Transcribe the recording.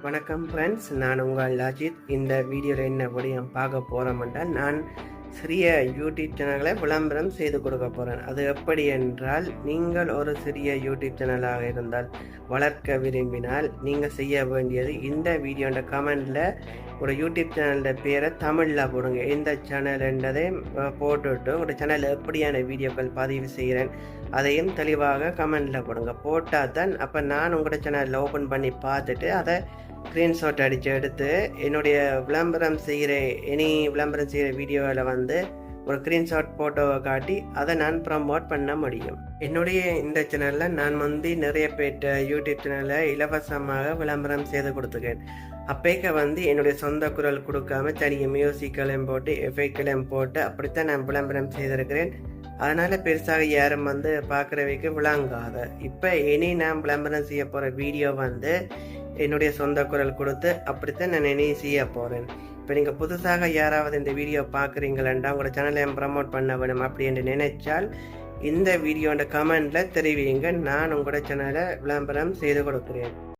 வணக்கம் ஃப்ரெண்ட்ஸ், நான் உங்கள் அஜித். இந்த வீடியோவில் என்ன விடயம் பார்க்க போகிறோம்னா, நான் சிறிய யூடியூப் சேனல்களை விளம்பரம் செய்து கொடுக்க போகிறேன். அது எப்படி என்றால், நீங்கள் ஒரு சிறிய யூடியூப் சேனலாக இருந்தால் வளர்க்க விரும்பினால் நீங்கள் செய்ய வேண்டியது, இந்த வீடியோட கமெண்டில் ஒரு யூடியூப் சேனலோட பேரை தமிழில் போடுங்க. எந்த சேனல் என்றதை போட்டுவிட்டு ஒரு சேனலில் எப்படியான வீடியோக்கள் பதிவு செய்கிறேன் அதையும் தெளிவாக கமெண்டில் போடுங்க. போட்டால் தான் அப்போ நான் உங்களோட சேனலில் ஓப்பன் பண்ணி பார்த்துட்டு அதை ஸ்க்ரீன்ஷாட் அடித்து எடுத்து என்னுடைய விளம்பரம் செய்கிற வீடியோவில் ஒரு ஸ்க்ரீன்ஷாட் ஃபோட்டோவை காட்டி அதை நான் ப்ரமோட் பண்ண முடியும். என்னுடைய இந்த சேனலில் நான் நிறைய பேர்ட்ட யூடியூப் சேனலில் இலவசமாக விளம்பரம் செய்து கொடுத்துருக்கேன். அப்பேக்க என்னுடைய சொந்த குரல் கொடுக்காம தனியாக மியூசிக்கலையும் போட்டு எஃபெக்ட்களையும் போட்டு அப்படித்தான் நான் விளம்பரம் செய்திருக்கிறேன். அதனால் பெருசாக யாரும் பார்க்குறவைக்கு விளங்காத. இப்போ இனி நான் விளம்பரம் செய்ய போகிற வீடியோ என்னுடைய சொந்த குரல் கொடுத்து அப்படித்தான் நான் இனி செய்ய போகிறேன். இப்போ நீங்கள் புதுசாக யாராவது இந்த வீடியோ பார்க்குறீங்களா, உங்களோட சேனலை ப்ரமோட் பண்ண வேணும் அப்படி என்று நினைச்சால் இந்த வீடியோட கமெண்டில் தெரிவிங்க. நான் உங்களோட சேனலை விளம்பரம் செய்து கொடுக்குறேன்.